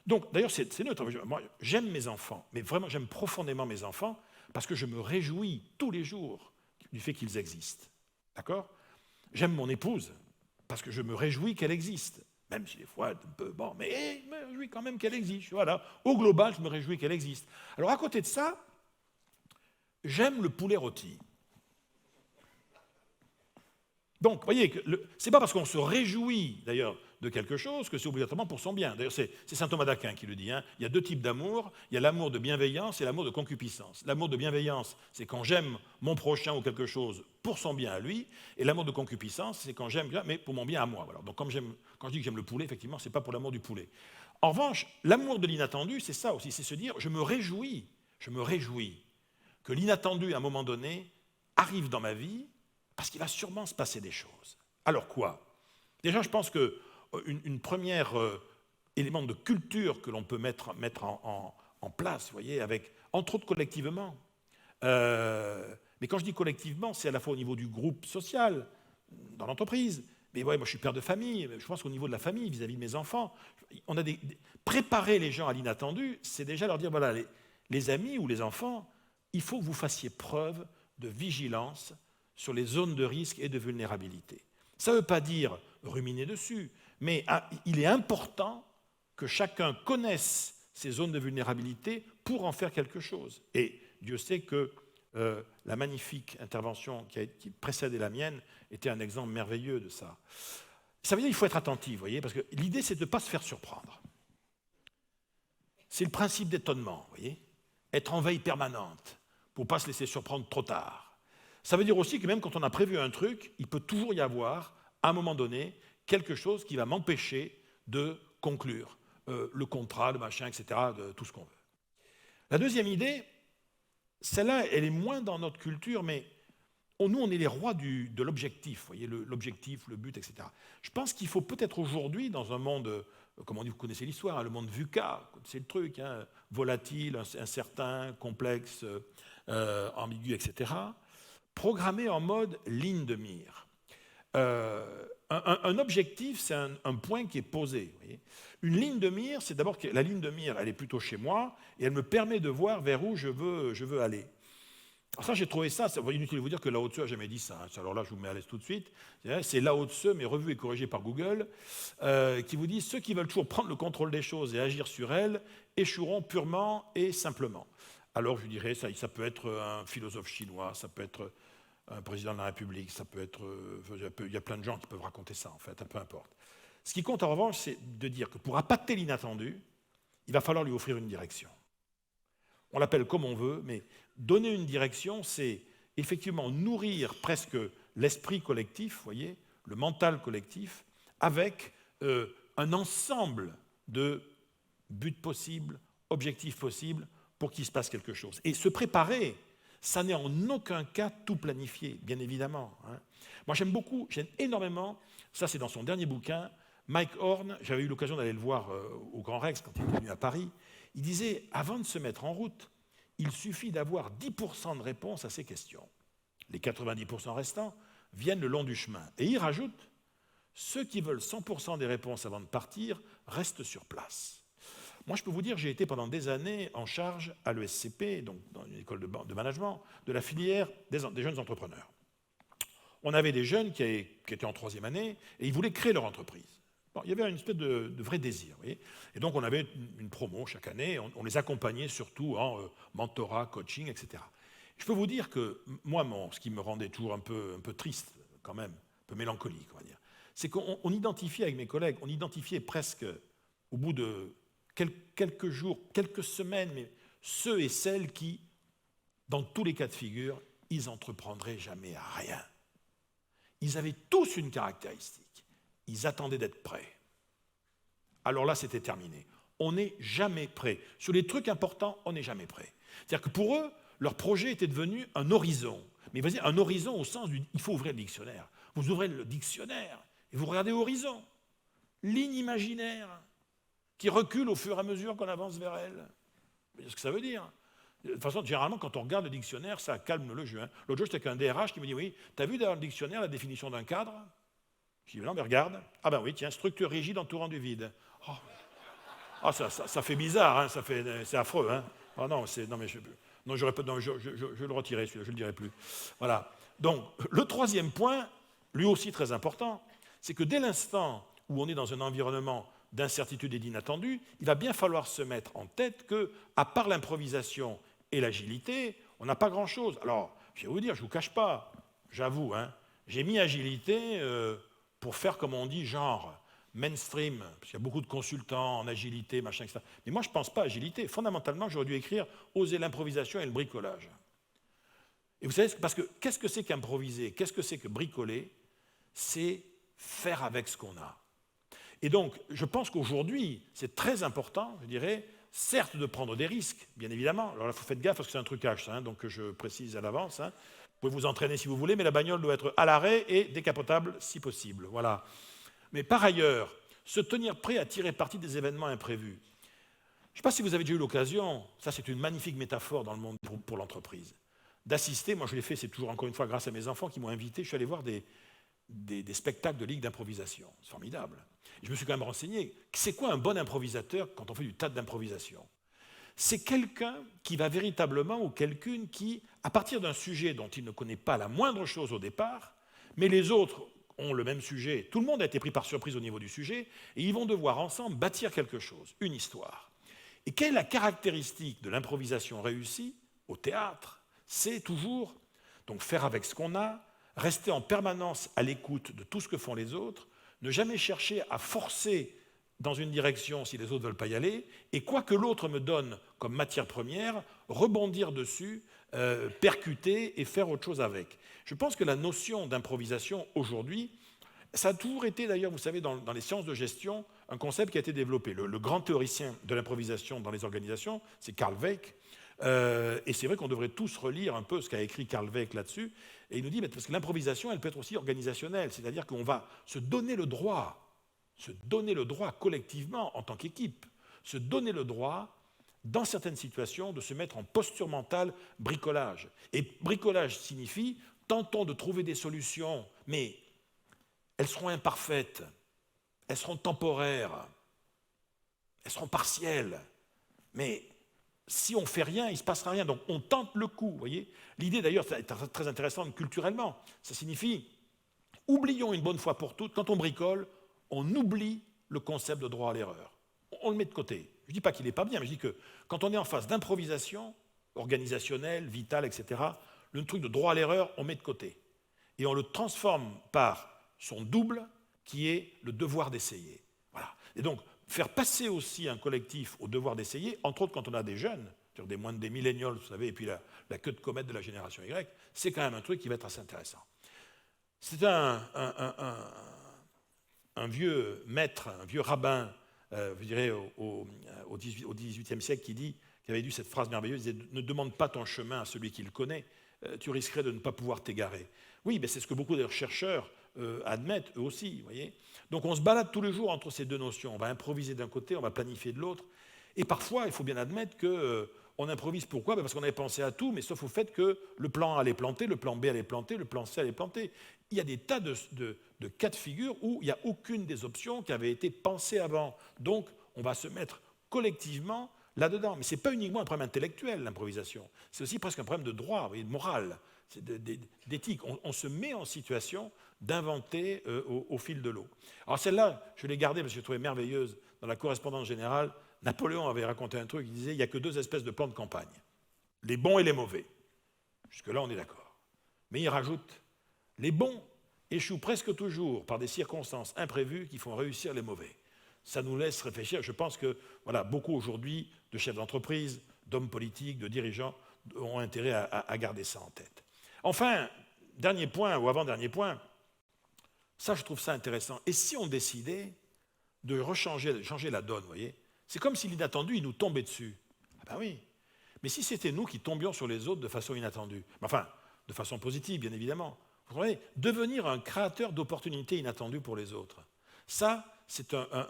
S1: Donc, d'ailleurs, c'est neutre. Moi, j'aime mes enfants, mais vraiment, j'aime profondément mes enfants parce que je me réjouis tous les jours du fait qu'ils existent. D'accord? J'aime mon épouse parce que je me réjouis qu'elle existe, même si des fois, un peu, bon, mais je me réjouis quand même qu'elle existe. Voilà. Au global, je me réjouis qu'elle existe. Alors, à côté de ça, j'aime le poulet rôti. Donc, vous voyez, ce n'est pas parce qu'on se réjouit, d'ailleurs, de quelque chose que c'est obligatoirement pour son bien. D'ailleurs, c'est saint Thomas d'Aquin qui le dit. Hein. Il y a 2 types d'amour. Il y a l'amour de bienveillance et l'amour de concupiscence. L'amour de bienveillance, c'est quand j'aime mon prochain ou quelque chose pour son bien à lui. Et l'amour de concupiscence, c'est quand j'aime bien, mais pour mon bien à moi. Voilà. Donc, quand je dis que j'aime le poulet, effectivement, ce n'est pas pour l'amour du poulet. En revanche, l'amour de l'inattendu, c'est ça aussi. C'est se dire, je me réjouis que l'inattendu, à un moment donné, arrive dans ma vie, parce qu'il va sûrement se passer des choses. Alors quoi? Déjà, je pense qu'une première élément de culture que l'on peut mettre en place, vous voyez, avec, entre autres collectivement, mais quand je dis collectivement, c'est à la fois au niveau du groupe social, dans l'entreprise, mais ouais, moi je suis père de famille, je pense qu'au niveau de la famille, vis-à-vis de mes enfants, on a préparer les gens à l'inattendu, c'est déjà leur dire, voilà, les amis ou les enfants, il faut que vous fassiez preuve de vigilance sur les zones de risque et de vulnérabilité. Ça ne veut pas dire ruminer dessus, mais il est important que chacun connaisse ces zones de vulnérabilité pour en faire quelque chose. Et Dieu sait que la magnifique intervention qui précédait la mienne était un exemple merveilleux de ça. Ça veut dire qu'il faut être attentif, vous voyez, parce que l'idée, c'est de ne pas se faire surprendre. C'est le principe d'étonnement, vous voyez, être en veille permanente pour ne pas se laisser surprendre trop tard. Ça veut dire aussi que même quand on a prévu un truc, il peut toujours y avoir, à un moment donné, quelque chose qui va m'empêcher de conclure le contrat, le machin, etc., de tout ce qu'on veut. La deuxième idée, celle-là, elle est moins dans notre culture, mais nous, on est les rois de l'objectif, vous voyez, l'objectif, le but, etc. Je pense qu'il faut peut-être aujourd'hui, dans un monde, comme on dit, vous connaissez l'histoire, hein, le monde VUCA, c'est le truc, hein, volatile, incertain, complexe, ambigu, etc., programmé en mode ligne de mire. Un objectif, c'est un point qui est posé. Vous voyez. Une ligne de mire, c'est d'abord que la ligne de mire, elle est plutôt chez moi, et elle me permet de voir vers où je veux aller. Alors ça, j'ai trouvé ça inutile de vous dire que Lao Tzu n'a jamais dit ça. Hein. Alors là, je vous mets à l'aise tout de suite. C'est Lao Tzu, mais revu et corrigé par Google, qui vous dit « Ceux qui veulent toujours prendre le contrôle des choses et agir sur elles échoueront purement et simplement ». Alors je dirais, ça peut être un philosophe chinois, ça peut être un président de la République, ça peut être... il y a plein de gens qui peuvent raconter ça, en fait, peu importe. Ce qui compte, en revanche, c'est de dire que pour appâter l'inattendu, il va falloir lui offrir une direction. On l'appelle comme on veut, mais donner une direction, c'est effectivement nourrir presque l'esprit collectif, vous voyez, le mental collectif, avec un ensemble de buts possibles, objectifs possibles, pour qu'il se passe quelque chose. Et se préparer, ça n'est en aucun cas tout planifié, bien évidemment. Hein. Moi, j'aime énormément, ça c'est dans son dernier bouquin, Mike Horn, j'avais eu l'occasion d'aller le voir au Grand Rex quand il est venu à Paris, il disait, avant de se mettre en route, il suffit d'avoir 10% de réponses à ces questions. Les 90% restants viennent le long du chemin. Et il rajoute, ceux qui veulent 100% des réponses avant de partir restent sur place. Moi, je peux vous dire, j'ai été pendant des années en charge à l'ESCP, donc dans une école de management, de la filière des jeunes entrepreneurs. On avait des jeunes qui étaient en 3e année et ils voulaient créer leur entreprise. Bon, il y avait une espèce de vrai désir. Vous voyez, et donc, on avait une promo chaque année. On les accompagnait surtout en mentorat, coaching, etc. Je peux vous dire que moi, ce qui me rendait toujours un peu triste, quand même, un peu mélancolique, on va dire, c'est qu'on identifiait avec mes collègues, on identifiait presque, au bout de quelques jours, quelques semaines, mais ceux et celles qui, dans tous les cas de figure, ils n'entreprendraient jamais à rien. Ils avaient tous une caractéristique. Ils attendaient d'être prêts. alors là, c'était terminé. On n'est jamais prêt. Sur les trucs importants, on n'est jamais prêt. C'est-à-dire que pour eux, leur projet était devenu un horizon. Mais vas-y, un horizon au sens du... Il faut ouvrir le dictionnaire. Vous ouvrez le dictionnaire et vous regardez horizon. Ligne imaginaire qui recule au fur et à mesure qu'on avance vers elle. Vous voyez ce que ça veut dire? De toute façon, généralement, quand on regarde le dictionnaire, ça calme le jeu. L'autre jour, j'étais avec un DRH qui me dit, oui, tu as vu dans le dictionnaire la définition d'un cadre? Je dis, non, mais regarde. Ah ben oui, tiens, structure rigide entourant du vide. Oh. Ah, ça fait bizarre, hein, c'est affreux. Hein. Ah non, non, mais je vais le retirer, celui-là, je ne le dirai plus. Voilà. Donc, le troisième point, lui aussi très important, c'est que dès l'instant où on est dans un environnement d'incertitude et d'inattendu, il va bien falloir se mettre en tête qu'à part l'improvisation et l'agilité, on n'a pas grand-chose. Alors, je vais vous dire, je ne vous cache pas, j'avoue, hein, j'ai mis agilité pour faire, comme on dit, genre mainstream, parce qu'il y a beaucoup de consultants en agilité, machin, etc. Mais moi, je ne pense pas à agilité. Fondamentalement, j'aurais dû écrire « Oser l'improvisation et le bricolage ». Et vous savez, parce que qu'est-ce que c'est qu'improviser? Qu'est-ce que c'est que bricoler? C'est faire avec ce qu'on a. Et donc, je pense qu'aujourd'hui, c'est très important, je dirais, certes de prendre des risques, bien évidemment. Alors là, il faut faire gaffe parce que c'est un trucage, ça, hein, donc je précise à l'avance. Hein. Vous pouvez vous entraîner si vous voulez, mais la bagnole doit être à l'arrêt et décapotable si possible. Voilà. Mais par ailleurs, se tenir prêt à tirer parti des événements imprévus. Je ne sais pas si vous avez déjà eu l'occasion, ça c'est une magnifique métaphore dans le monde pour l'entreprise, d'assister, moi je l'ai fait, c'est toujours encore une fois grâce à mes enfants qui m'ont invité, je suis allé voir des spectacles de ligue d'improvisation. C'est formidable. Je me suis quand même renseigné. C'est quoi un bon improvisateur quand on fait du tas d'improvisation? C'est quelqu'un qui va véritablement, ou quelqu'une qui, à partir d'un sujet dont il ne connaît pas la moindre chose au départ, mais les autres ont le même sujet, tout le monde a été pris par surprise au niveau du sujet, et ils vont devoir ensemble bâtir quelque chose, une histoire. Et quelle est la caractéristique de l'improvisation réussie au théâtre? C'est toujours donc faire avec ce qu'on a, rester en permanence à l'écoute de tout ce que font les autres, ne jamais chercher à forcer dans une direction si les autres ne veulent pas y aller, et quoi que l'autre me donne comme matière première, rebondir dessus, percuter et faire autre chose avec. Je pense que la notion d'improvisation aujourd'hui, ça a toujours été d'ailleurs, vous savez, dans les sciences de gestion, un concept qui a été développé. Le grand théoricien de l'improvisation dans les organisations, c'est Carl Weick. Et c'est vrai qu'on devrait tous relire un peu ce qu'a écrit Carl Weick là-dessus. Et il nous dit, parce que l'improvisation, elle peut être aussi organisationnelle, c'est-à-dire qu'on va se donner le droit collectivement en tant qu'équipe, se donner le droit, dans certaines situations, de se mettre en posture mentale bricolage. Et bricolage signifie, tentons de trouver des solutions, mais elles seront imparfaites, elles seront temporaires, elles seront partielles, mais si on ne fait rien, il ne se passera rien. Donc on tente le coup, vous voyez. L'idée d'ailleurs, c'est très intéressante culturellement. Ça signifie, oublions une bonne fois pour toutes, quand on bricole, on oublie le concept de droit à l'erreur. On le met de côté. Je ne dis pas qu'il n'est pas bien, mais je dis que quand on est en phase d'improvisation, organisationnelle, vitale, etc., le truc de droit à l'erreur, on met de côté. Et on le transforme par son double, qui est le devoir d'essayer. Voilà. Et donc, faire passer aussi un collectif au devoir d'essayer, entre autres quand on a des jeunes, des moins des millénials, vous savez, et puis la queue de comète de la génération Y, c'est quand même un truc qui va être assez intéressant. C'est un vieux maître, un vieux rabbin, je dirais au XVIIIe siècle, qui avait dit cette phrase merveilleuse, il disait « Ne demande pas ton chemin à celui qui le connaît, tu risquerais de ne pas pouvoir t'égarer. » Oui, mais c'est ce que beaucoup de chercheurs admettent, eux aussi, vous voyez. Donc on se balade tous les jours entre ces deux notions. On va improviser d'un côté, on va planifier de l'autre. Et parfois, il faut bien admettre qu'on improvise. Pourquoi? Parce qu'on avait pensé à tout, mais sauf au fait que le plan A allait planter, le plan B allait planter, le plan C allait planter. Il y a des tas de cas de figure où il n'y a aucune des options qui avait été pensée avant. Donc, on va se mettre collectivement là-dedans. Mais ce n'est pas uniquement un problème intellectuel, l'improvisation. C'est aussi presque un problème de droit, vous voyez, de morale, d'éthique. On se met en situation d'inventer au fil de l'eau. Alors celle-là, je l'ai gardée parce que je trouvais merveilleuse. Dans la correspondance générale, Napoléon avait raconté un truc, il disait « il n'y a que deux espèces de plans de campagne, les bons et les mauvais ». Jusque-là, on est d'accord. Mais il rajoute « les bons échouent presque toujours par des circonstances imprévues qui font réussir les mauvais ». Ça nous laisse réfléchir. Je pense que voilà, beaucoup aujourd'hui de chefs d'entreprise, d'hommes politiques, de dirigeants ont intérêt à garder ça en tête. Enfin, dernier point, ou avant-dernier point, ça je trouve ça intéressant. Et si on décidait de changer la donne, vous voyez. C'est comme si l'inattendu, il nous tombait dessus. Ah ben oui. Mais si c'était nous qui tombions sur les autres de façon inattendue, enfin, de façon positive, bien évidemment, vous comprenez, devenir un créateur d'opportunités inattendues pour les autres. Ça, je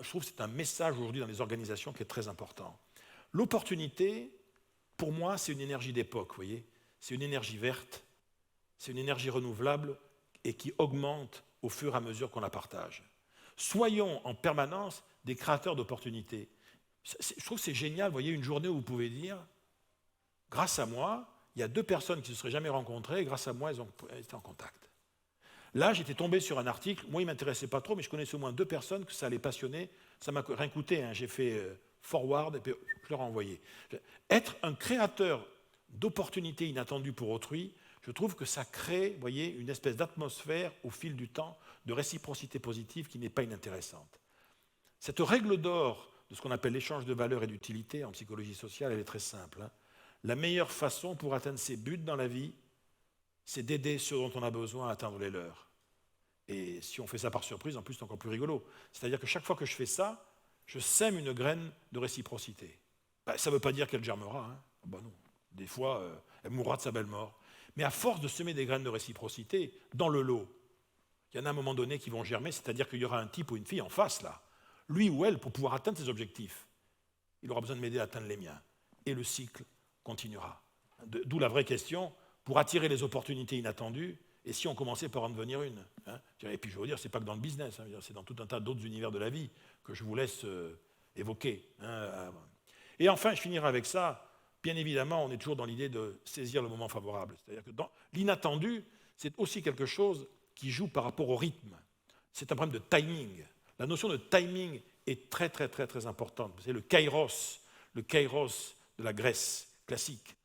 S1: trouve que c'est un message aujourd'hui dans les organisations qui est très important. L'opportunité, pour moi, c'est une énergie d'époque, vous voyez. C'est une énergie verte, c'est une énergie renouvelable et qui augmente au fur et à mesure qu'on la partage. Soyons en permanence des créateurs d'opportunités. Je trouve que c'est génial, vous voyez, une journée où vous pouvez dire, grâce à moi, il y a 2 personnes qui ne se seraient jamais rencontrées, et grâce à moi, elles ont été en contact. Là, j'étais tombé sur un article, moi, il ne m'intéressait pas trop, mais je connaissais au moins 2 personnes que ça allait passionner. Ça m'a rien coûté, hein. J'ai fait forward et puis je leur ai envoyé. Être un créateur d'opportunités inattendues pour autrui, je trouve que ça crée, vous voyez, une espèce d'atmosphère au fil du temps de réciprocité positive qui n'est pas inintéressante. Cette règle d'or de ce qu'on appelle l'échange de valeurs et d'utilité en psychologie sociale, elle est très simple. Hein. La meilleure façon pour atteindre ses buts dans la vie, c'est d'aider ceux dont on a besoin à atteindre les leurs. Et si on fait ça par surprise, en plus, c'est encore plus rigolo. C'est-à-dire que chaque fois que je fais ça, je sème une graine de réciprocité. Ben, ça ne veut pas dire qu'elle germera. Hein. Ben non. Des fois, elle mourra de sa belle mort. Mais à force de semer des graines de réciprocité, dans le lot, il y en a à un moment donné qui vont germer, c'est-à-dire qu'il y aura un type ou une fille en face, là. Lui ou elle, pour pouvoir atteindre ses objectifs, il aura besoin de m'aider à atteindre les miens. Et le cycle continuera. D'où la vraie question, pour attirer les opportunités inattendues, et si on commençait par en devenir une, hein. Et puis je veux vous dire, ce n'est pas que dans le business, hein, c'est dans tout un tas d'autres univers de la vie que je vous laisse évoquer. Hein. Et enfin, je finirai avec ça. Bien évidemment, on est toujours dans l'idée de saisir le moment favorable. C'est-à-dire que dans l'inattendu, c'est aussi quelque chose qui joue par rapport au rythme. C'est un problème de timing. La notion de timing est très, très, très, très importante. C'est le kairos de la Grèce classique.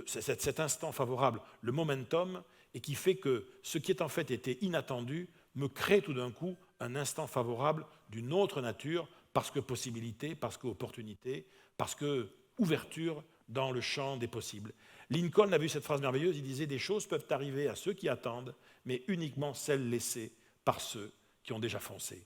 S1: Cet instant favorable, le momentum, et qui fait que ce qui est en fait était inattendu me crée tout d'un coup un instant favorable d'une autre nature, parce que possibilité, parce que opportunité, parce que ouverture dans le champ des possibles. Lincoln a vu cette phrase merveilleuse, il disait « Des choses peuvent arriver à ceux qui attendent, mais uniquement celles laissées par ceux qui ont déjà foncé. »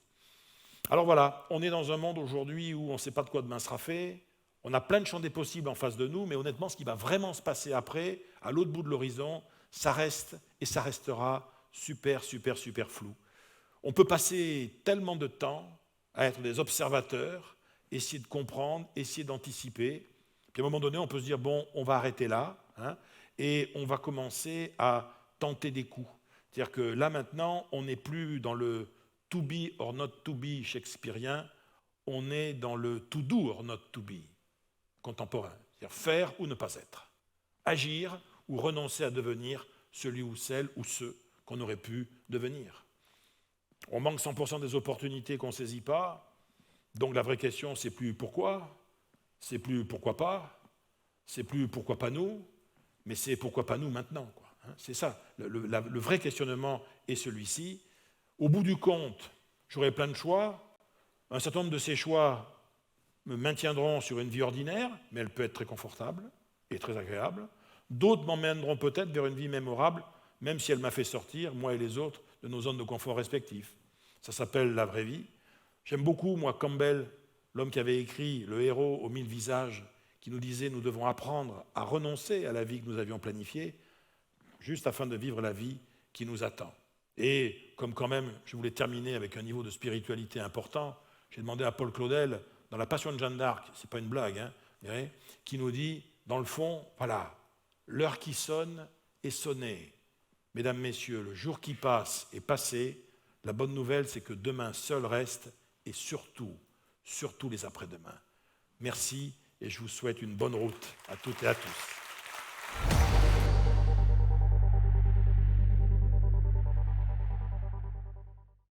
S1: Alors voilà, on est dans un monde aujourd'hui où on ne sait pas de quoi demain sera fait, on a plein de champs des possibles en face de nous, mais honnêtement, ce qui va vraiment se passer après, à l'autre bout de l'horizon, ça reste et ça restera super, super, super flou. On peut passer tellement de temps à être des observateurs, essayer de comprendre, essayer d'anticiper. Puis à un moment donné, on peut se dire, bon, on va arrêter là, hein, et on va commencer à tenter des coups. C'est-à-dire que là, maintenant, on n'est plus dans le to be or not to be shakespearien, on est dans le to do or not to be contemporain. C'est-à-dire faire ou ne pas être. Agir ou renoncer à devenir celui ou celle ou ceux qu'on aurait pu devenir. On manque 100% des opportunités qu'on ne saisit pas, donc la vraie question, c'est plus pourquoi, c'est plus pourquoi pas, c'est plus pourquoi pas nous, mais c'est pourquoi pas nous maintenant, quoi. Hein, c'est ça, le vrai questionnement est celui-ci. Au bout du compte, j'aurai plein de choix, un certain nombre de ces choix me maintiendront sur une vie ordinaire, mais elle peut être très confortable et très agréable. D'autres m'emmèneront peut-être vers une vie mémorable, même si elle m'a fait sortir, moi et les autres, de nos zones de confort respectives. Ça s'appelle la vraie vie. J'aime beaucoup, moi, Campbell, l'homme qui avait écrit Le héros aux 1000 visages, qui nous disait « Nous devons apprendre à renoncer à la vie que nous avions planifiée, juste afin de vivre la vie qui nous attend. » Et comme quand même, je voulais terminer avec un niveau de spiritualité important, j'ai demandé à Paul Claudel, dans La Passion de Jeanne d'Arc, c'est pas une blague, hein, qui nous dit, dans le fond, voilà, l'heure qui sonne est sonnée. Mesdames, Messieurs, le jour qui passe est passé. La bonne nouvelle, c'est que demain seul reste, et surtout, surtout les après-demain. Merci, et je vous souhaite une bonne route à toutes et à tous.